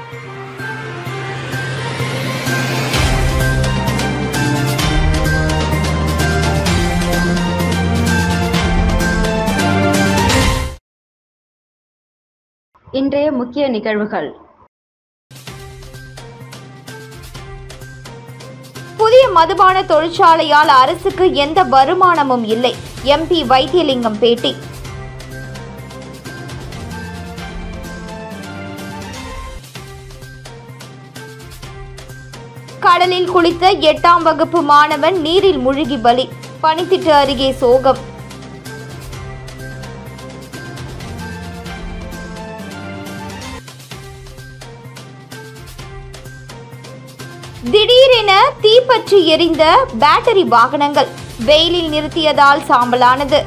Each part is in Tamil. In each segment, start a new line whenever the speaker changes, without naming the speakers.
இன்றைய முக்கிய நிகழ்வுகள்.
புதிய மதுபான தொழிற்சாலையால் அரசுக்கு எந்த வருமானமும் இல்லை, எம்பி வைத்தியலிங்கம் பேட்டி. கடலில் குளித்த 8ஆம் வகுப்பு மாணவன் நீரில் மூழ்கி பலி, பனித்திட்டு அருகே சோகம். திடீரென தீப்பற்றி எரிந்த பேட்டரி வாகனங்கள், வெயிலில் நிறுத்தியதால் சாம்பலானது.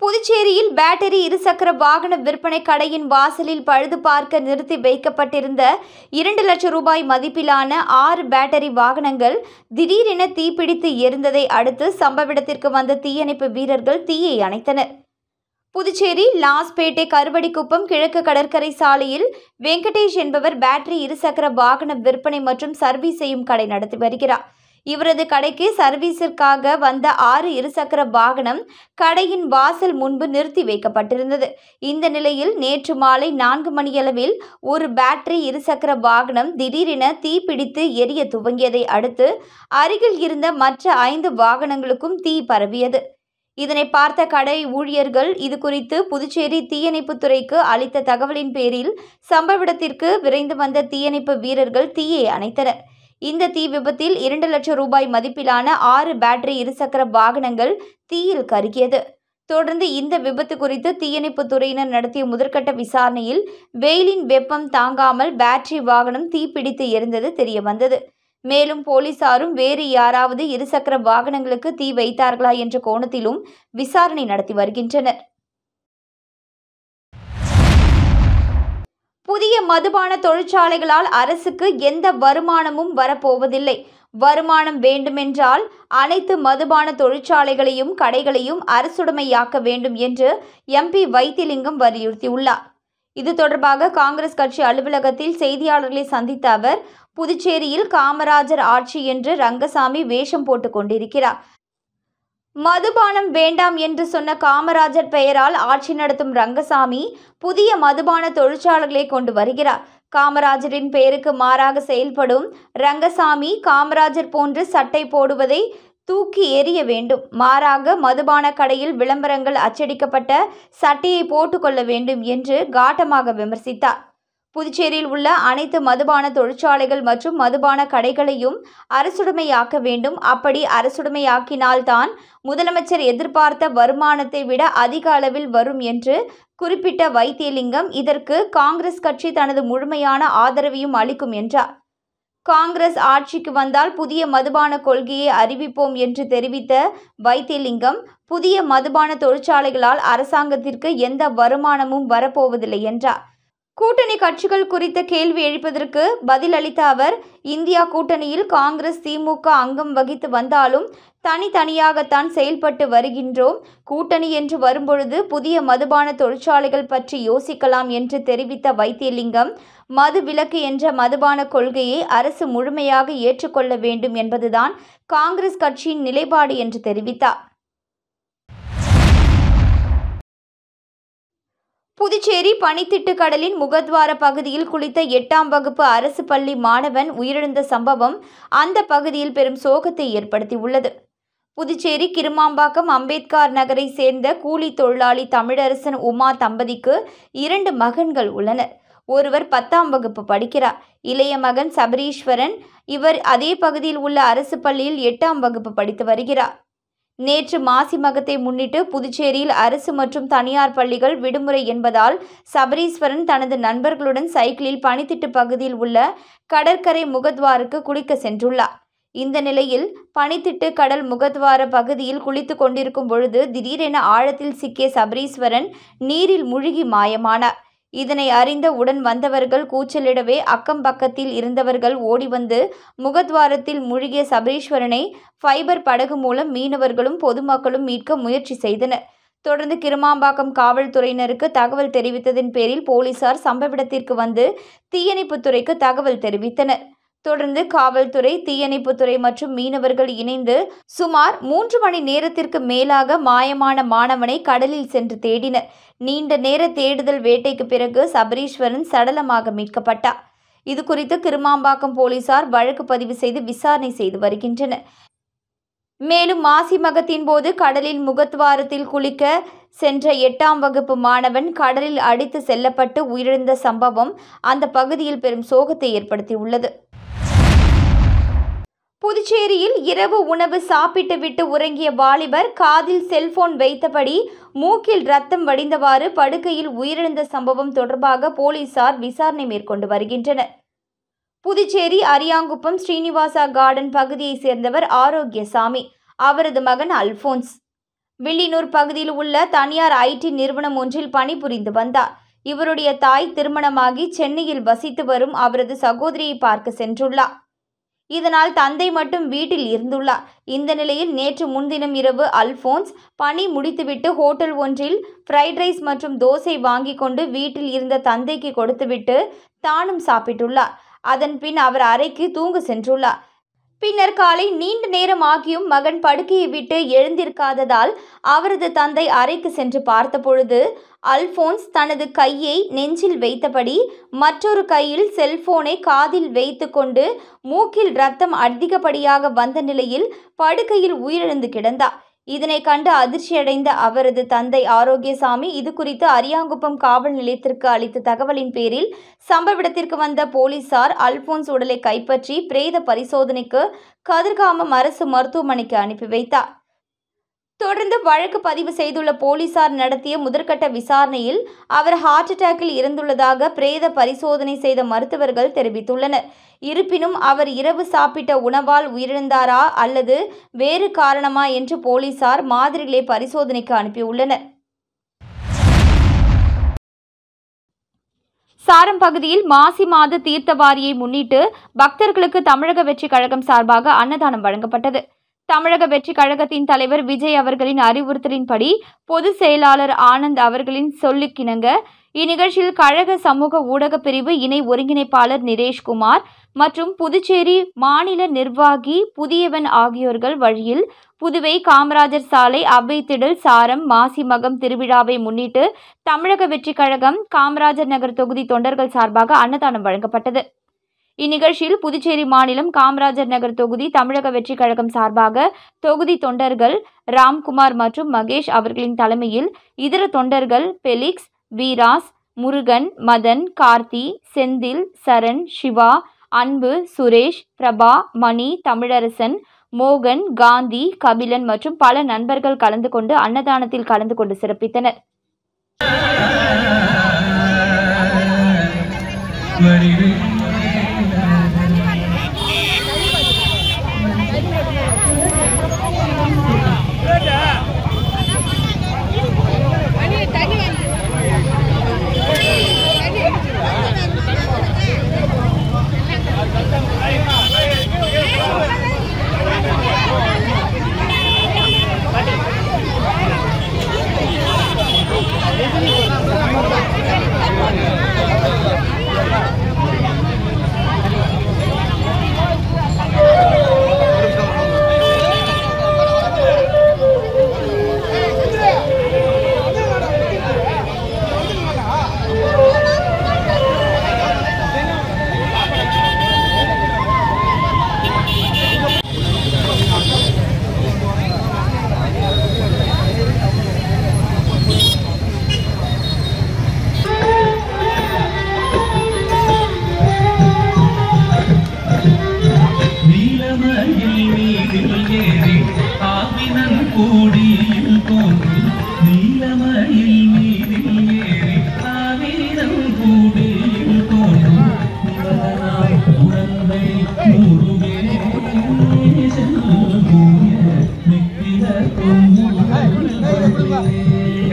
புதுச்சேரியில் பேட்டரி இருசக்கர வாகன விற்பனை கடையின் வாசலில் பழுது பார்க்க நிறுத்தி வைக்கப்பட்டிருந்த 2 லட்சம் ரூபாய் மதிப்பிலான 6 பேட்டரி வாகனங்கள் திடீரென தீப்பிடித்து எரிந்ததை அடுத்து சம்பவ இடத்திற்கு வந்த தீயணைப்பு வீரர்கள் தீயை அணைத்தனர். புதுச்சேரி லாஸ்பேட்டை கருவடிக்குப்பம் கிழக்கு கடற்கரை சாலையில் வெங்கடேஷ் என்பவர் பேட்டரி இருசக்கர வாகன விற்பனை மற்றும் சர்வீஸ் செய்யும் கடை நடத்தி வருகிறார். இவரது கடைக்கு சர்வீஸிற்காக வந்த 6 இருசக்கர வாகனம் கடையின் வாசல் முன்பு நிறுத்தி வைக்கப்பட்டிருந்தது. இந்த நிலையில் நேற்று மாலை 4 மணியளவில் ஒரு பேட்டரி இருசக்கர வாகனம் திடீரென தீப்பிடித்து எரிய துவங்கியதை அடுத்து அருகில் இருந்த மற்ற 5 வாகனங்களுக்கும் தீ பரவியது. இதனை பார்த்த கடை ஊழியர்கள் இது குறித்து புதுச்சேரி தீயணைப்புத்துறைக்கு அளித்த தகவலின் பேரில் சம்பவ இடத்திற்கு விரைந்து வந்த தீயணைப்பு வீரர்கள் தீயை அணைத்தனர். இந்த தீ விபத்தில் 2 லட்சம் ரூபாய் மதிப்பிலான 6 பேட்டரி இருசக்கர வாகனங்கள் தீயில் கருகியது. தொடர்ந்து இந்த விபத்து குறித்து தீயணைப்புத் துறையினர் நடத்திய முதற்கட்ட விசாரணையில் வெயிலின் வெப்பம் தாங்காமல் பேட்டரி வாகனம் தீப்பிடித்து எரிந்தது தெரியவந்தது. மேலும் போலீசாரும் வேறு யாராவது இருசக்கர வாகனங்களுக்கு தீ வைத்தார்களா என்ற கோணத்திலும் விசாரணை நடத்தி வருகின்றனர். புதிய மதுபான தொழிற்சாலைகளால் அரசுக்கு எந்த வருமானமும் வரப்போவதில்லை. வருமானம் வேண்டுமென்றால் அனைத்து மதுபான தொழிற்சாலைகளையும் கடைகளையும் அரசுடைமையாக்க வேண்டும் என்று எம்பி வைத்தியலிங்கம் வலியுறுத்தியுள்ளார். இது தொடர்பாக காங்கிரஸ் கட்சி அலுவலகத்தில் செய்தியாளர்களை சந்தித்த அவர், புதுச்சேரியில் காமராஜர் ஆட்சி என்று ரங்கசாமி வேஷம் போட்டு கொண்டிருக்கிறார். மதுபானம் வேண்டாம் என்று சொன்ன காமராஜர் பெயரால் ஆட்சி நடத்தும் ரங்கசாமி புதிய மதுபான தொழிற்சாலைகளை கொண்டு வருகிறார். காமராஜரின் பெயருக்கு மாறாக செயல்படும் ரங்கசாமி காமராஜர் போன்று சட்டை போடுவதை தூக்கி எறிய வேண்டும். மாறாக மதுபான கடையில் விளம்பரங்கள் அச்சடிக்கப்பட்ட சட்டையை போட்டுக்கொள்ள வேண்டும் என்று காட்டமாக விமர்சித்தார். புதுச்சேரியில் உள்ள அனைத்து மதுபான தொழிற்சாலைகள் மற்றும் மதுபான கடைகளையும் அரசுடைமையாக்க வேண்டும். அப்படி அரசுடைமையாக்கினால்தான் முதலமைச்சர் எதிர்பார்த்த வருமானத்தை விட அதிக அளவில் வரும் என்று குறிப்பிட்ட வைத்தியலிங்கம், இதற்கு காங்கிரஸ் கட்சி தனது முழுமையான ஆதரவையும் அளிக்கும் என்றார். காங்கிரஸ் ஆட்சிக்கு வந்தால் புதிய மதுபான கொள்கையை அறிவிப்போம் என்று தெரிவித்த வைத்தியலிங்கம், புதிய மதுபான தொழிற்சாலைகளால் அரசாங்கத்திற்கு எந்த வருமானமும் வரப்போவதில்லை என்றார். கூட்டணி கட்சிகள் குறித்த கேள்வி எழுப்பதற்கு பதிலளித்த அவர், இந்தியா கூட்டணியில் காங்கிரஸ் திமுக அங்கம் வகித்து வந்தாலும் தனித்தனியாகத்தான் செயல்பட்டு வருகின்றோம். கூட்டணி என்று வரும்பொழுது புதிய மதுபான தொழிற்சாலைகள் பற்றி யோசிக்கலாம் என்று தெரிவித்த வைத்தியலிங்கம், மது விலக்கு என்ற மதுபான கொள்கையை அரசு முழுமையாக ஏற்றுக்கொள்ள வேண்டும் என்பதுதான் காங்கிரஸ் கட்சியின் நிலைப்பாடு என்று தெரிவித்தார். புதுச்சேரி பனித்திட்டு கடலின் முகத்வார பகுதியில் குளித்த 8ஆம் வகுப்பு அரசு பள்ளி மாணவன் உயிரிழந்த சம்பவம் அந்த பகுதியில் பெரும் சோகத்தை ஏற்படுத்தியுள்ளது. புதுச்சேரி கிருமாம்பாக்கம் அம்பேத்கர் நகரை சேர்ந்த கூலி தொழிலாளி தமிழரசன் உமா தம்பதிக்கு 2 மகன்கள் உள்ளனர். ஒருவர் 10ஆம் வகுப்பு படிக்கிறார். இளைய மகன் சபரீஸ்வரன். இவர் அதே பகுதியில் உள்ள அரசு பள்ளியில் 8ஆம் வகுப்பு படித்து வருகிறார். நேற்று மாசி மகத்தை முன்னிட்டு புதுச்சேரியில் அரசு மற்றும் தனியார் பள்ளிகள் விடுமுறை என்பதால் சபரீஸ்வரன் தனது நண்பர்களுடன் சைக்கிளில் பனித்திட்டு பகுதியில் உள்ள கடற்கரை முகத்வாருக்கு குளிக்க சென்றுள்ளார். இந்த நிலையில் பனித்திட்டு கடல் முகத்வார பகுதியில் குளித்து கொண்டிருக்கும் பொழுது திடீரென ஆழத்தில் சிக்கிய சபரீஸ்வரன் நீரில் மூழ்கி மாயமானார். இதனை அறிந்த உடன் வந்தவர்கள் கூச்சலிடவே அக்கம் பக்கத்தில் இருந்தவர்கள் ஓடி வந்து முகத்வாரத்தில் மூழ்கிய சபரீஸ்வரனை ஃபைபர் படகு மூலம் மீனவர்களும் பொதுமக்களும் மீட்க முயற்சி செய்தனர். தொடர்ந்து கிருமாம்பாக்கம் காவல்துறையினருக்கு தகவல் தெரிவித்ததின் பேரில் போலீசார் சம்பவ இடத்திற்கு வந்து தீயணைப்புத்துறைக்கு தகவல் தெரிவித்தனர். தொடர்ந்து காவல்துறை, தீயணைப்புத்துறை மற்றும் மீனவர்கள் இணைந்து சுமார் 3 மணி நேரத்திற்கு மேலாக மாயமான மாணவனை கடலில் சென்று தேடினர். நீண்ட நேர தேடுதல் வேட்டைக்கு பிறகு சபரீஸ்வரன் சடலமாக மீட்கப்பட்டார். இதுகுறித்து கிருமாம்பாக்கம் போலீசார் வழக்கு பதிவு செய்து விசாரணை செய்து வருகின்றனர். மேலும் மாசி மகத்தின் போது கடலில் முகத்வாரத்தில் குளிக்க சென்ற 8ஆம் வகுப்பு மாணவன் கடலில் அடித்து செல்லப்பட்டு உயிரிழந்த சம்பவம் அந்த பகுதியில் பெரும் சோகத்தை ஏற்படுத்தியுள்ளது. புதுச்சேரியில் இரவு உணவு சாப்பிட்டுவிட்டு உறங்கிய வாலிபர் காதில் செல்போன் வைத்தபடி மூக்கில் ரத்தம் வடிந்தவாறு படுக்கையில் உயிரிழந்த சம்பவம் தொடர்பாக போலீசார் விசாரணை மேற்கொண்டு வருகின்றனர். புதுச்சேரி அரியாங்குப்பம் ஸ்ரீனிவாசா கார்டன் பகுதியைச் சேர்ந்தவர் ஆரோக்கியசாமி. அவரது மகன் அல்போன்ஸ் வில்லியனூர் பகுதியில் உள்ள தனியார் IT நிறுவனம் ஒன்றில் பணிபுரிந்து வந்தார். இவருடைய தாய் திருமணமாகி சென்னையில் வசித்து வரும் அவரது சகோதரியை பார்க்க சென்றுள்ளார். இதனால் தந்தை மட்டும் வீட்டில் இருந்துள்ளார். இந்த நிலையில் நேற்று முன்தினம் இரவு அல்போன்ஸ் பணி முடித்துவிட்டு ஹோட்டல் ஒன்றில் ஃப்ரைட் ரைஸ் மற்றும் தோசை வாங்கி கொண்டு வீட்டில் இருந்த தந்தைக்கு கொடுத்துவிட்டு தானும் சாப்பிட்டுள்ளார். அதன் பின் அவர் அறைக்கு தூங்க சென்றுள்ளார். பின்னர் காலை நீண்ட நேரம் ஆகியும் மகன் படுக்கையை விட்டு எழுந்திருக்காததால் அவரது தந்தை அறைக்கு சென்று பார்த்தபொழுது அல்போன்ஸ் தனது கையை நெஞ்சில் வைத்தபடி மற்றொரு கையில் செல்போனை காதில் வைத்து கொண்டு மூக்கில் ரத்தம் அதிகப்படியாக வந்த நிலையில் படுக்கையில் உயிரிழந்து கிடந்தார். இதனை கண்டு அதிர்ச்சியடைந்த அவரது தந்தை ஆரோக்கியசாமி இது குறித்து அரியாங்குப்பம் காவல் நிலையத்திற்கு அளித்த தகவலின் பேரில் சம்பவ இடத்திற்கு வந்த போலீசார் அல்போன்ஸ் உடலை கைப்பற்றி பிரேத பரிசோதனைக்கு கதிர்காமம் அரசு மருத்துவமனைக்கு அனுப்பி வைத்தார். தொடர்ந்து வழக்கு பதிவு செய்துள்ள போலீசார் நடத்திய முதற்கட்ட விசாரணையில் அவர் ஹார்ட் அட்டாக்கில் இறந்துள்ளதாக பிரேத பரிசோதனை செய்த மருத்துவர்கள் தெரிவித்துள்ளனர். இருப்பினும் அவர் இரவு சாப்பிட்ட உணவால் உயிரிழந்தாரா அல்லது வேறு காரணமா என்று போலீசார் மாதிரிகளை பரிசோதனைக்கு அனுப்பியுள்ளனர். சாரம் பகுதியில் மாசி மாத தீர்த்தவாரியை முன்னிட்டு பக்தர்களுக்கு தமிழக வெற்றி கழகம் சார்பாக அன்னதானம் வழங்கப்பட்டது. தமிழக வெற்றி கழகத்தின் தலைவர் விஜய் அவர்களின் அறிவுறுத்தலின்படி பொதுச் செயலாளர் ஆனந்த் அவர்களின் சொல்லுக்கிணங்க இந்நிகழ்ச்சியில் கழக சமூக ஊடக பிரிவு இணை ஒருங்கிணைப்பாளர் நிரேஷ்குமார் மற்றும் புதுச்சேரி மாநில நிர்வாகி புதியவன் ஆகியோர்கள் வழியில் புதுவை காமராஜர் சாலை அவ்வைத்திடல் சாரம் மாசி மகம் திருவிழாவை முன்னிட்டு தமிழக வெற்றி கழகம் காமராஜர் நகர் தொகுதி தொண்டர்கள் சார்பாக அன்னதானம் வழங்கப்பட்டது. இந்நிகழ்ச்சியில் புதுச்சேரி மாநிலம் காமராஜர் நகர் தொகுதி தமிழக வெற்றி கழகம் சார்பாக தொகுதி தொண்டர்கள் ராம்குமார் மற்றும் மகேஷ் அவர்களின் தலைமையில் இதர தொண்டர்கள் பெலிக்ஸ், வீராஸ், முருகன், மதன், கார்த்தி, செந்தில், சரண், சிவா, அன்பு, சுரேஷ், பிரபா, மணி, தமிழரசன், மோகன், காந்தி, கபிலன் மற்றும் பல நண்பர்கள் கலந்து கொண்டு அன்னதானத்தில் கலந்து கொண்டு சிறப்பித்தனர்.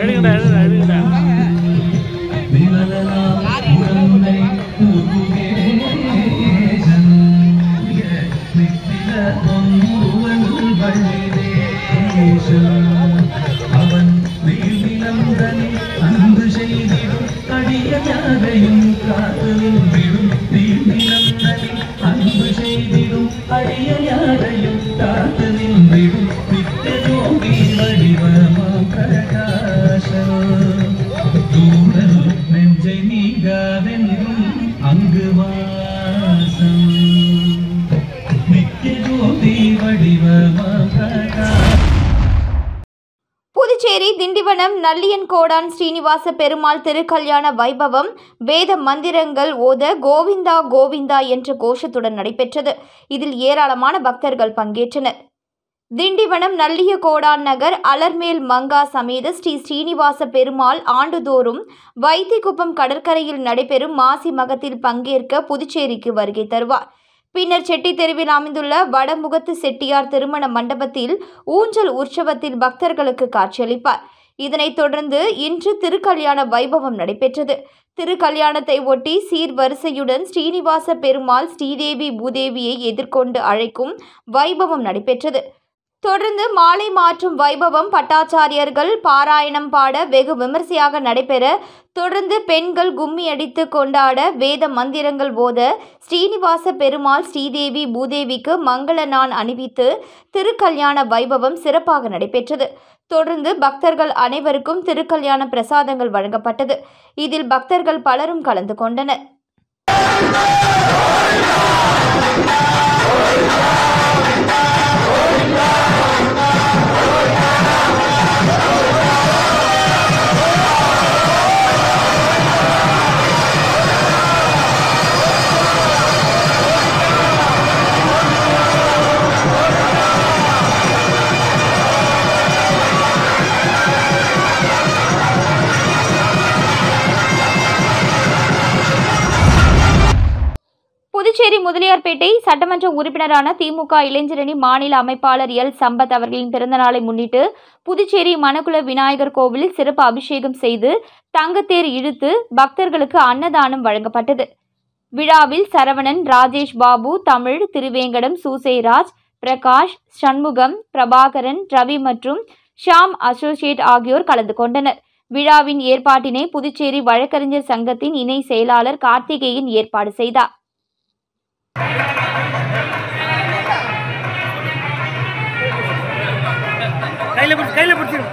எடுங்கடா அவன் நீலந்தனில் அன்பு செய்திடும் அடியாரையும் காத்து நின்றிடும் நீலந்தனில் அன்பு செய்திடும் அடியாரையும் காத்து நின்றிடும் நித்தியோகி வடிவமாம் பிரகாசம் தூரல் நெஞ்சை நீங்காதென்றும் அங்கு வாசம் நித்தியோகி வடிவமாம் பிரகாசம்.
புதுச்சேரி திண்டிவனம் நல்லியன்கோடான் ஸ்ரீனிவாச பெருமாள் திருக்கல்யாண வைபவம் வேத மந்திரங்கள் ஓத கோவிந்தா கோவிந்தா என்ற கோஷத்துடன் நடைபெற்றது. இதில் ஏராளமான பக்தர்கள் பங்கேற்றனர். திண்டிவனம் நல்லியகோடான் நகர் அலர்மேல் மங்கா சமேத ஸ்ரீ ஸ்ரீனிவாச பெருமாள் ஆண்டுதோறும் வைத்திக்குப்பம் கடற்கரையில் நடைபெறும் மாசி மகத்தில் பங்கேற்க புதுச்சேரிக்கு வருகை தருவார். பின்னர் செட்டி தெருவில் அமைந்துள்ள வடமுகத்து செட்டியார் திருமண மண்டபத்தில் ஊஞ்சல் உற்சவத்தில் பக்தர்களுக்கு காட்சியளிப்பார். இதனைத் தொடர்ந்து இன்று திருக்கல்யாண வைபவம் நடைபெற்றது. திருக்கல்யாணத்தை ஒட்டி சீர்வரிசையுடன் ஸ்ரீனிவாச பெருமாள் ஸ்ரீதேவி பூதேவியை எதிர்கொண்டு அழைக்கும் வைபவம் நடைபெற்றது. தொடர்ந்து மாலை மாற்றும் வைபவம் பட்டாச்சாரியர்கள் பாராயணம் பாட வெகு விமர்சையாக நடைபெற, தொடர்ந்து பெண்கள் கும்மி அடித்து கொண்டாட, வேத மந்திரங்கள் ஓத ஸ்ரீனிவாச பெருமாள் ஸ்ரீதேவி பூதேவிக்கு மங்கள நான் அணிவித்து திருக்கல்யாண வைபவம் சிறப்பாக நடைபெற்றது. தொடர்ந்து பக்தர்கள் அனைவருக்கும் திருக்கல்யாண பிரசாதங்கள் வழங்கப்பட்டது. இதில் பக்தர்கள் பலரும் கலந்து கொண்டனர். புதுச்சேரி முதலியார்பேட்டை சட்டமன்ற உறுப்பினரான திமுக இளைஞரணி மாநில அமைப்பாளர் எல் சம்பத் அவர்களின் பிறந்தநாளை முன்னிட்டு புதுச்சேரி மணக்குள விநாயகர் கோவிலில் சிறப்பு அபிஷேகம் செய்து தங்கத்தேர் இழுத்து பக்தர்களுக்கு அன்னதானம் வழங்கப்பட்டது. விழாவில் சரவணன், ராஜேஷ் பாபு, தமிழ், திருவேங்கடம், சூசேராஜ், பிரகாஷ், சண்முகம், பிரபாகரன், ரவி மற்றும் ஷாம் அசோசியேட் ஆகியோர் கலந்து கொண்டனர். விழாவின் ஏற்பாட்டினை புதுச்சேரி வழக்கறிஞர் சங்கத்தின் இணை செயலாளர் கார்த்திகேயன் ஏற்பாடு செய்தார்.
கையில பிடிச்சிரு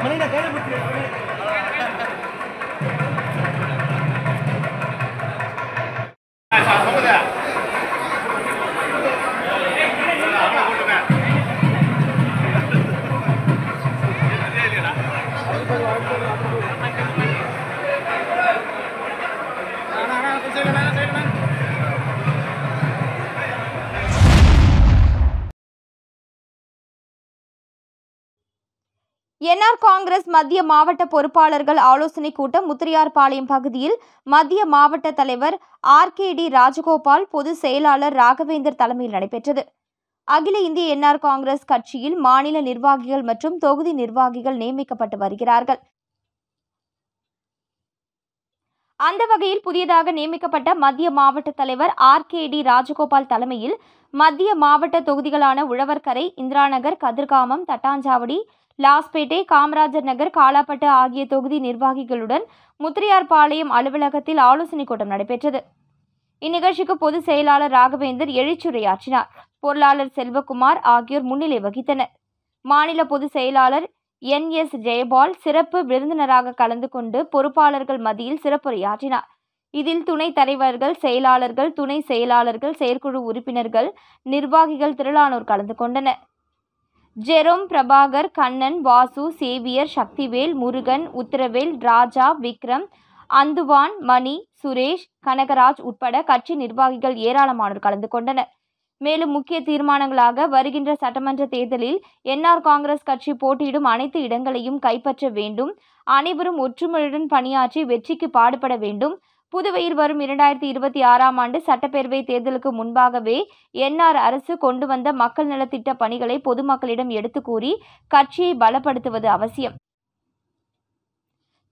என்ஆர் காங்கிரஸ் மத்திய மாவட்ட பொறுப்பாளர்கள் ஆலோசனைக் கூட்டம் முத்திரையார்பாளையம் பகுதியில் மத்திய மாவட்ட தலைவர் RKD ராஜகோபால், பொதுச் செயலாளர் ராகவேந்தர் தலைமையில் நடைபெற்றது. அகில இந்திய என்ஆர் காங்கிரஸ் கட்சியில் மாநில நிர்வாகிகள் மற்றும் தொகுதி நிர்வாகிகள் நியமிக்கப்பட்டு வருகிறார்கள். அந்த வகையில் புதியதாக நியமிக்கப்பட்ட மத்திய மாவட்ட தலைவர் RKD ராஜகோபால் தலைமையில் மத்திய மாவட்ட தொகுதிகளான உழவர்கரை, இந்திராநகர், கதிர்காமம், தட்டாஞ்சாவடி, லாஸ்பேட்டை, காமராஜர் நகர், காலாப்பட்டு ஆகிய தொகுதி நிர்வாகிகளுடன் முத்திரையார்பாளையம் அலுவலகத்தில் ஆலோசனைக் கூட்டம் நடைபெற்றது. இந்நிகழ்ச்சிக்கு பொதுச் செயலாளர் ராகவேந்தர் எழுச்சியுரையாற்றினார். பொருளாளர் செல்வகுமார் ஆகியோர் முன்னிலை வகித்தனர். மாநில பொதுச் செயலாளர் NS ஜெயபால் சிறப்பு விருந்தினராக கலந்து கொண்டு பொறுப்பாளர்கள் மத்தியில் சிறப்புரையாற்றினார். இதில் துணைத் தலைவர்கள், செயலாளர்கள், துணை செயலாளர்கள், செயற்குழு உறுப்பினர்கள், நிர்வாகிகள் திரளானோர் கலந்து கொண்டனர். ஜெரோம், பிரபாகர், கண்ணன், வாசு, சேவியர், சக்திவேல், முருகன், உத்தரவேல், ராஜா, விக்ரம், அந்துவான், மணி, சுரேஷ், கனகராஜ் உட்பட கட்சி நிர்வாகிகள் ஏராளமானோர் கலந்து கொண்டனர். மேலும் முக்கிய தீர்மானங்களாக வருகின்ற சட்டமன்ற தேர்தலில் என்ஆர் காங்கிரஸ் கட்சி போட்டியிடும் அனைத்து இடங்களையும் கைப்பற்ற வேண்டும், அனைவரும் ஒற்றுமையுடன் பணியாற்றி வெற்றிக்கு பாடுபட வேண்டும், புதுவையில் வரும் 2026ஆம் ஆண்டு சட்டப்பேரவை தேர்தலுக்கு முன்பாகவே என்ஆர் அரசு கொண்டு வந்த மக்கள் நலத்திட்ட பணிகளை பொதுமக்களிடம் எடுத்து கூறி கட்சியை பலப்படுத்துவது அவசியம்.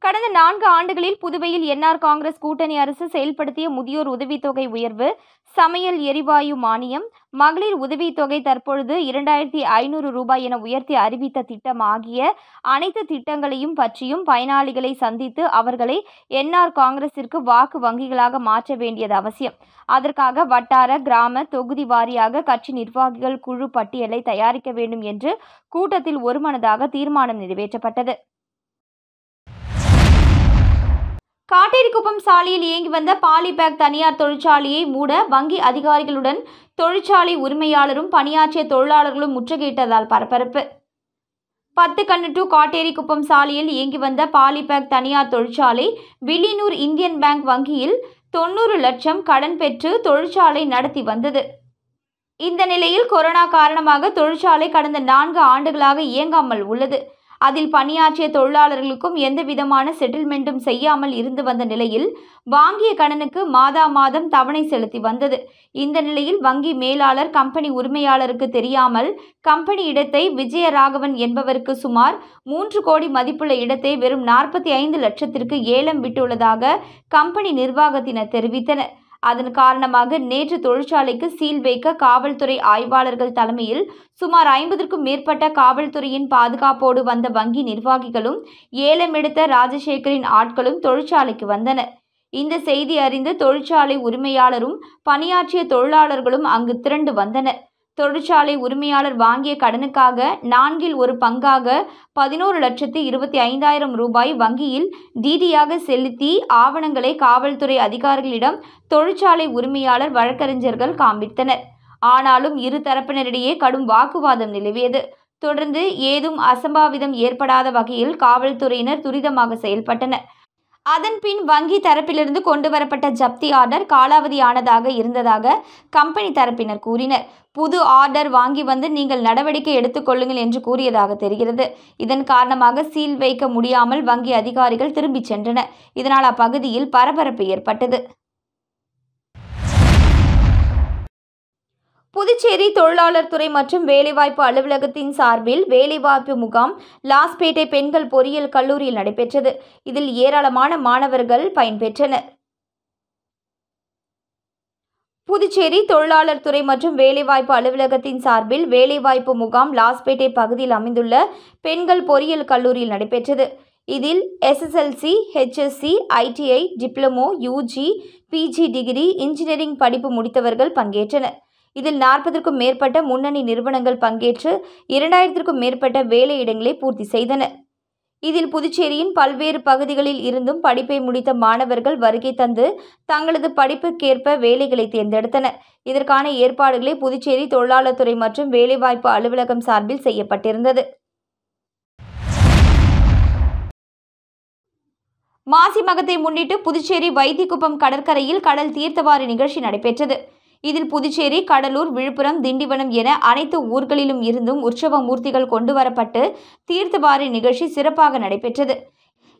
கடந்த 4 ஆண்டுகளில் புதுவையில் என்ஆர் காங்கிரஸ் கூட்டணி அரசு செயல்படுத்திய முதியோர் உதவித்தொகை உயர்வு, சமையல் எரிவாயு மானியம், மகளிர் உதவித்தொகை தற்பொழுது 2500 ரூபாய் என உயர்த்தி அறிவித்த திட்டம் ஆகிய அனைத்து திட்டங்களையும் பற்றியும் பயனாளிகளை சந்தித்து அவர்களை என்ஆர் காங்கிரசிற்கு வாக்கு வங்கிகளாக மாற்ற வேண்டியது அவசியம். அதற்காக வட்டார, கிராம, தொகுதி வாரியாக கட்சி நிர்வாகிகள் குழு பட்டியலை தயாரிக்க வேண்டும் என்று கூட்டத்தில் ஒருமனதாக தீர்மானம் நிறைவேற்றப்பட்டது. காட்டேரிக்குப்பம் சாலையில் இயங்கி வந்த பாலிபேக் தனியார் தொழிற்சாலையை மூட வங்கி அதிகாரிகளுடன் தொழிற்சாலை உரிமையாளரும் பணியாற்றிய தொழிலாளர்களும் முற்றுகையிட்டதால் பரபரப்பு. 10 டு காட்டேரிக்குப்பம் சாலையில் இயங்கி வந்த பாலிபேக் தனியார் தொழிற்சாலை வில்லியனூர் இந்தியன் பேங்க் வங்கியில் 90 லட்சம் கடன் பெற்று தொழிற்சாலை நடத்தி வந்தது. இந்த நிலையில் கொரோனா காரணமாக தொழிற்சாலை கடந்த 4 ஆண்டுகளாக இயங்காமல் உள்ளது. அதில் பணியாற்றிய தொழிலாளர்களுக்கும் எந்தவிதமான செட்டில்மெண்ட்டும் செய்யாமல் இருந்து வந்த நிலையில் வாங்கிய கடனுக்கு மாதம் தவணை செலுத்தி வந்தது. இந்த நிலையில் வங்கி மேலாளர் கம்பெனி உரிமையாளருக்கு தெரியாமல் கம்பெனி இடத்தை விஜயராகவன் என்பவருக்கு சுமார் 3 கோடி மதிப்புள்ள இடத்தை வெறும் 45 லட்சத்திற்கு ஏலம் விட்டுள்ளதாக கம்பெனி நிர்வாகத்தினர் தெரிவித்தனர். அதன் காரணமாக நேற்று தொழிற்சாலைக்கு சீல் வைக்க காவல்துறை ஆய்வாளர்கள் தலைமையில் சுமார் 50க்கும் மேற்பட்ட காவல்துறையின் பாதுகாப்போடு வந்த வங்கி நிர்வாகிகளும் ஏலம் எடுத்த ராஜசேகரின் ஆட்களும் தொழிற்சாலைக்கு வந்தனர். இந்த செய்தி அறிந்து தொழிற்சாலை உரிமையாளரும் பணியாற்றிய தொழிலாளர்களும் அங்கு திரண்டு வந்தனர். தொழிற்சாலை உரிமையாளர் வாங்கிய கடனுக்காக 4 1 பங்காக 11,25,000 ரூபாய் வங்கியில் டிடியாக செலுத்தி ஆவணங்களை காவல்துறை அதிகாரிகளிடம் தொழிற்சாலை உரிமையாளர் வழக்கறிஞர்கள் காண்பித்தனர். ஆனாலும் இரு தரப்பினரிடையே கடும் வாக்குவாதம் நிலவியது. தொடர்ந்து ஏதும் அசம்பாவிதம் ஏற்படாத வகையில் காவல்துறையினர் துரிதமாக செயல்பட்டனர். அதன்பின் வங்கி தரப்பிலிருந்து கொண்டுவரப்பட்ட ஜப்தி ஆர்டர் காலாவதியானதாக இருந்ததாக கம்பெனி தரப்பினர் கூறினர். புது ஆர்டர் வாங்கி வந்து நீங்கள் நடவடிக்கை எடுத்துக்கொள்ளுங்கள் என்று கூறியதாக தெரிகிறது. இதன் காரணமாக சீல் வைக்க முடியாமல் வங்கி அதிகாரிகள் திரும்பிச் சென்றனர். இதனால் அப்பகுதியில் பரபரப்பு ஏற்பட்டது. புதுச்சேரி தொழிலாளர் துறை மற்றும் வேலைவாய்ப்பு அலுவலகத்தின் சார்பில் வேலைவாய்ப்பு முகாம் லாஸ்பேட்டை பெண்கள் பொறியியல் கல்லூரியில் நடைபெற்றது. இதில் ஏராளமான மாணவர்கள் பயன்பெற்றனர். புதுச்சேரி தொழிலாளர் துறை மற்றும் வேலைவாய்ப்பு அலுவலகத்தின் சார்பில் வேலைவாய்ப்பு முகாம் லாஸ்பேட்டை பகுதியில் அமைந்துள்ள பெண்கள் பொறியியல் கல்லூரியில் நடைபெற்றது. இதில் SSLC, HSC, ITI, diploma, UG, PG degree, engineering படிப்பு முடித்தவர்கள் பங்கேற்றனர். இதில் 40க்கும் மேற்பட்ட முன்னணி நிறுவனங்கள் பங்கேற்று 2000க்கும் மேற்பட்ட வேலையிடங்களை பூர்த்தி செய்தனர். இதில் புதுச்சேரியின் பல்வேறு பகுதிகளில் இருந்தும் படிப்பை முடித்த மாணவர்கள் வருகை தந்து தங்களது படிப்புக்கேற்ப வேலைகளை தேர்ந்தெடுத்தனர். இதற்கான ஏற்பாடுகளை புதுச்சேரி தொழிலாளர் துறை மற்றும் வேலைவாய்ப்பு அலுவலகம் சார்பில் செய்யப்பட்டிருந்தது. மாசி மகத்தை முன்னிட்டு புதுச்சேரி வைத்திக்குப்பம் கடற்கரையில் கடல் தீர்த்தவாரி நிகழ்ச்சி நடைபெற்றது. இதில் புதுச்சேரி, கடலூர், விழுப்புரம், திண்டிவனம் என அனைத்து ஊர்களிலும் இருந்தும் உற்சவ மூர்த்திகள் கொண்டு வரப்பட்டு தீர்த்தவாரி நிகழ்ச்சி சிறப்பாக நடைபெற்றது.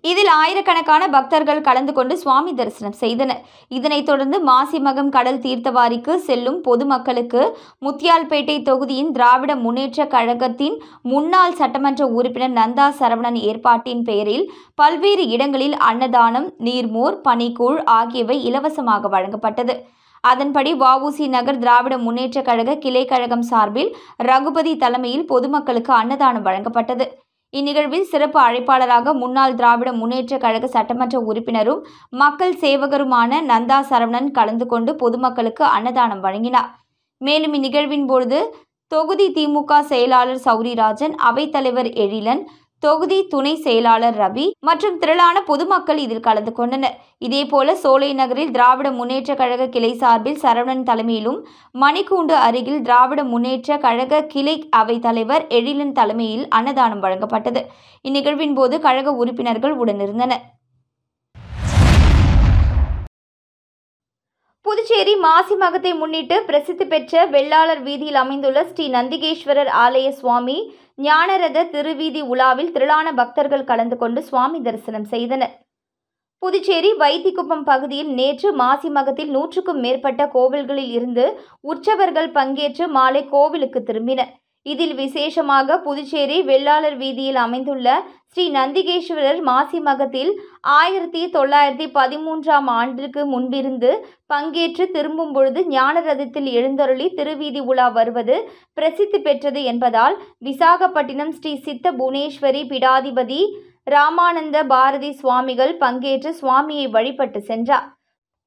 இதில் ஆயிரக்கணக்கான பக்தர்கள் கலந்து கொண்டு சுவாமி தரிசனம் செய்தனர். இதனைத் தொடர்ந்து மாசிமகம் கடல் தீர்த்தவாரிக்கு செல்லும் பொதுமக்களுக்கு முத்தியால்பேட்டை தொகுதியின் திராவிட முன்னேற்ற கழகத்தின் முன்னாள் சட்டமன்ற உறுப்பினர் நந்தா சரவணன் ஏற்பாட்டின் பெயரில் பல்வேறு இடங்களில் அன்னதானம், நீர்மோர், பனிக்கூழ் ஆகியவை இலவசமாக வழங்கப்பட்டது. அதன்படி வஉசி நகர் திராவிட முன்னேற்ற கழக கிளை கழகம் சார்பில் ரகுபதி தலைமையில் பொதுமக்களுக்கு அன்னதானம் வழங்கப்பட்டது. இந்நிகழ்வில் சிறப்பு அழைப்பாளராக முன்னாள் திராவிட முன்னேற்ற கழக சட்டமன்ற உறுப்பினரும் மக்கள் சேவகருமான நந்தா சரவணன் கலந்து கொண்டு பொதுமக்களுக்கு அன்னதானம் வழங்கினார். மேலும் இந்நிகழ்வின் பொழுது தொகுதி திமுக செயலாளர் சௌரிராஜன், அவைத்தலைவர் எழிலன், தொகுதி துணை செயலாளர் ரவி மற்றும் திரளான பொதுமக்கள் இதில் கலந்து கொண்டனர். இதேபோல சோலை நகரில் திராவிட முன்னேற்ற கழக கிளை சார்பில் சரவணன் தலைமையிலும், மணிக்கூண்டு அருகில் திராவிட முன்னேற்ற கழக கிளை அவைத் தலைவர் எழிலன் தலைமையில் அன்னதானம் வழங்கப்பட்டது. இந்நிகழ்வின் போது கழக உறுப்பினர்கள் உடனிருந்தனர். புதுச்சேரி மாசி மகத்தை முன்னிட்டு பிரசித்தி பெற்ற வெள்ளாளர் வீதியில் அமைந்துள்ள ஸ்ரீ நந்திகேஸ்வரர் ஆலய சுவாமி ஞானரத திருவீதி உலாவில் திரளான பக்தர்கள் கலந்து கொண்டு சுவாமி தரிசனம் செய்தனர். புதுச்சேரி வைத்திக்குப்பம் பகுதியில் நேற்று மாசி மகத்தில் 100க்கும் மேற்பட்ட கோவில்களில் இருந்து உற்சவர்கள் பங்கேற்று மாலை கோவிலுக்கு திரும்பினர். இதில் விசேஷமாக புதுச்சேரி வெள்ளாளர் வீதியில் அமைந்துள்ள ஸ்ரீ நந்திகேஸ்வரர் மாசி மகத்தில் 1913ஆம் ஆண்டிற்கு முன்பிருந்து பங்கேற்று திரும்பும் பொழுது ஞான ரதத்தில் எழுந்தருளி திருவீதி உலா வருவது பிரசித்தி பெற்றது என்பதால் விசாகப்பட்டினம் ஸ்ரீ சித்த புவனேஸ்வரி பீடாதிபதி ராமானந்த பாரதி சுவாமிகள் பங்கேற்று சுவாமியை வழிபட்டு சென்றார்.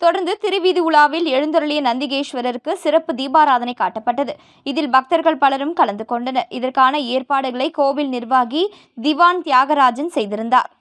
தொடர்ந்து திருவீதி உலாவில் எழுந்தருளிய நந்திகேஸ்வரருக்கு சிறப்பு தீபாராதனை காட்டப்பட்டது. இதில் பக்தர்கள் பலரும் கலந்து கொண்டனர். இதற்கான ஏற்பாடுகளை கோவில் நிர்வாகி திவான் தியாகராஜன் செய்திருந்தார்.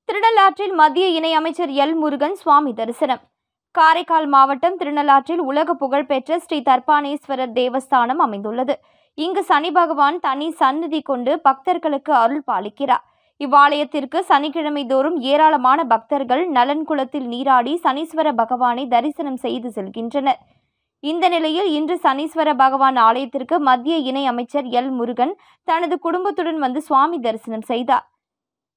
திருநள்ளாற்றில் மத்திய இணையமைச்சர் எல் முருகன் சுவாமி தரிசனம். காரைக்கால் மாவட்டம் திருநள்ளாற்றில் உலக புகழ்பெற்ற ஸ்ரீ தர்பானேஸ்வரர் தேவஸ்தானம் அமைந்துள்ளது. இங்கு சனி பகவான் தனி சந்நிதி கொண்டு பக்தர்களுக்கு அருள் பாலிக்கிறார். இவ்வாலயத்திற்கு சனிக்கிழமை தோறும் ஏராளமான பக்தர்கள் நலன் குளத்தில் நீராடி சனீஸ்வர பகவானை தரிசனம் செய்து செல்கின்றனர். இந்த நிலையில் இன்று சனீஸ்வர பகவான் ஆலயத்திற்கு மத்திய இணை அமைச்சர் எல் முருகன் தனது குடும்பத்துடன் வந்து சுவாமி தரிசனம் செய்தார்.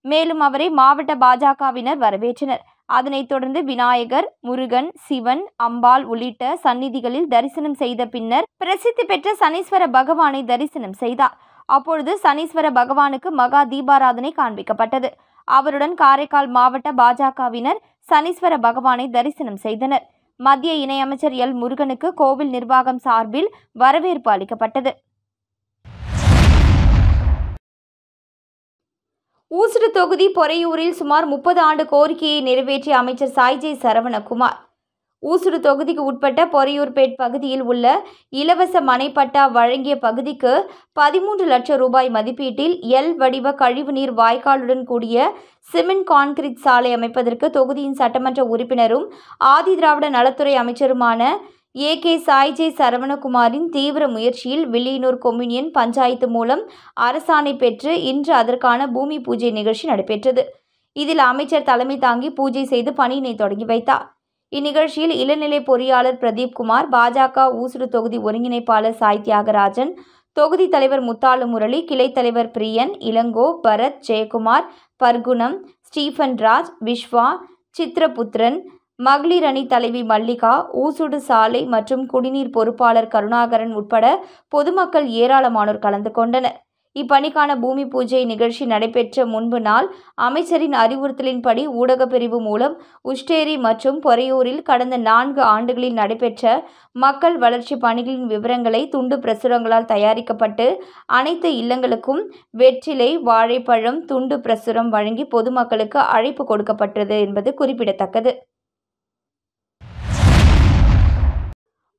மேலும் அவரை மாவட்ட பாஜகவினர் வரவேற்றனர். அதனைத் தொடர்ந்து விநாயகர், முருகன், சிவன், அம்பாள் உள்ளிட்ட சந்நிதிகளில் தரிசனம் செய்த பின்னர் பிரசித்தி பெற்ற சனீஸ்வர பகவானை தரிசனம் செய்தார். அப்பொழுது சனீஸ்வர பகவானுக்கு மகா தீபாராதனை காண்பிக்கப்பட்டது. அவருடன் காரைக்கால் மாவட்ட பாஜகவினர் சனீஸ்வர பகவானை தரிசனம் செய்தனர். மத்திய இணையமைச்சர் எல் முருகனுக்கு கோவில் நிர்வாகம் சார்பில் வரவேற்பு அளிக்கப்பட்டது. ஊசுடு தொகுதி பொறையூரில் சுமார் 30 ஆண்டு கோரிக்கையை நிறைவேற்றிய அமைச்சர் சாய்ஜே சரவணகுமார். ஊசுடு தொகுதிக்கு உட்பட்ட பொறையூர்பேட் பகுதியில் உள்ள இலவச மனைப்பட்டா வழங்கிய பகுதிக்கு 13 லட்சம் ரூபாய் மதிப்பீட்டில் எல் வடிவ கழிவுநீர் வாய்க்காலுடன் கூடிய சிமெண்ட் கான்கிரீட் சாலை அமைப்பதற்கு தொகுதியின் சட்டமன்ற உறுப்பினரும் ஆதி திராவிட நலத்துறை அமைச்சருமான ஏ.கே. சாய்ஜே சரவணகுமாரின் தீவிர முயற்சியில் வில்லியனூர் கொம்யூனியன் பஞ்சாயத்து மூலம் அரசாணை பெற்று இன்று அதற்கான பூமி பூஜை நிகழ்ச்சி நடைபெற்றது. இதில் அமைச்சர் தலைமை தாங்கி பூஜை செய்து பணியினை தொடங்கி வைத்தார். இந்நிகழ்ச்சியில் இளநிலை பொறியாளர் பிரதீப் குமார், பாஜக ஊசுடு தொகுதி ஒருங்கிணைப்பாளர் சாய் தியாகராஜன், தொகுதி தலைவர் முத்தாலு முரளி, கிளை தலைவர் பிரியன், இளங்கோ, பரத், ஜெயக்குமார், பர்குணம், ஸ்டீஃபன் ராஜ், விஸ்வா, சித்ரபுத்திரன், மகளிர் அணி தலைவி மல்லிகா, ஊசுடு சாலை மற்றும் குடிநீர் பொறுப்பாளர் கருணாகரன் உட்பட பொதுமக்கள் ஏராளமானோர் கலந்து கொண்டனர். இப்பணிக்கான பூமி பூஜை நிகழ்ச்சி நடைபெற்ற முன்பு நாள் அமைச்சரின் அறிவுறுத்தலின்படி ஊடக பிரிவு மூலம் உஷ்டேரி மற்றும் பொறையூரில் கடந்த 4 ஆண்டுகளில் நடைபெற்ற மக்கள் வளர்ச்சி பணிகளின் விவரங்களை துண்டு பிரசுரங்களால் தயாரிக்கப்பட்டு அனைத்து இல்லங்களுக்கும் வெற்றிலை, வாழைப்பழம், துண்டு பிரசுரம் வழங்கி பொதுமக்களுக்கு அழைப்பு கொடுக்கப்பட்டது என்பது குறிப்பிடத்தக்கது.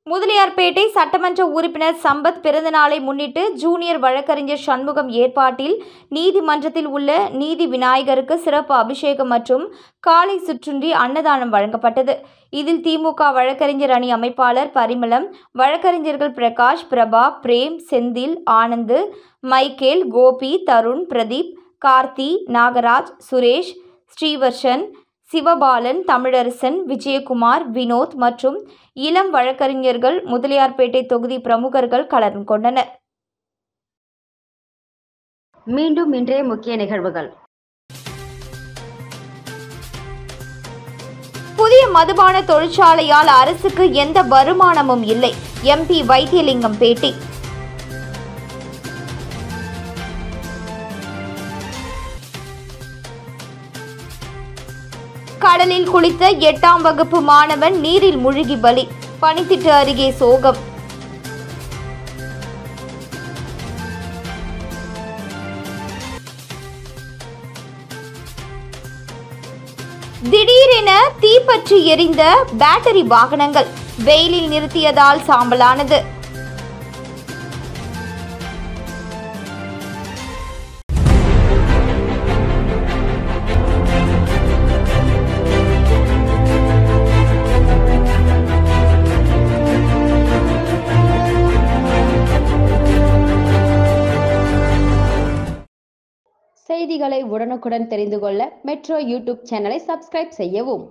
முதலியார்பேட்டை சட்டமன்ற உறுப்பினர் சம்பத் பிறந்தநாளை முன்னிட்டு ஜூனியர் வழக்கறிஞர் சண்முகம் ஏற்பாட்டில் நீதிமன்றத்தில் உள்ள நீதி விநாயகருக்கு சிறப்பு அபிஷேகம் மற்றும் காலை சுற்றுன்றி அன்னதானம் வழங்கப்பட்டது. இதில் திமுக வழக்கறிஞர் அணி அமைப்பாளர் பரிமளம், வழக்கறிஞர்கள் பிரகாஷ், பிரபா, பிரேம், செந்தில், ஆனந்து, மைக்கேல், கோபி, தருண், பிரதீப், கார்த்தி, நாகராஜ், சுரேஷ், ஸ்ரீவர்ஷன், சிவபாலன், தமிழரசன், விஜயகுமார், வினோத் மற்றும் இளம் வழக்கறிஞர்கள், முதலியார்பேட்டை தொகுதி பிரமுகர்கள் கலந்து கொண்டனர்.
மீண்டும் இன்றைய முக்கிய நிகழ்வுகள்.
புதிய மதுபான தொழிற்சாலையால் அரசுக்கு எந்த வருமானமும் இல்லை. எம்பி வைத்தியலிங்கம் பேட்டி. கடலில் குளித்த 8ஆம் வகுப்பு மாணவன் நீரில் மூழ்கி பலி. பனித்திட்டு அருகே சோகம். திடீரென தீப்பற்றி எரிந்த பேட்டரி வாகனங்கள் வெயிலில் நிறுத்தியதால் சாம்பலானது.
செய்திகளை உடனுக்குடன் தெரிந்து கொள்ள மெட்ரோ யூடியூப் சேனலை சப்ஸ்கிரைப் செய்யவும்.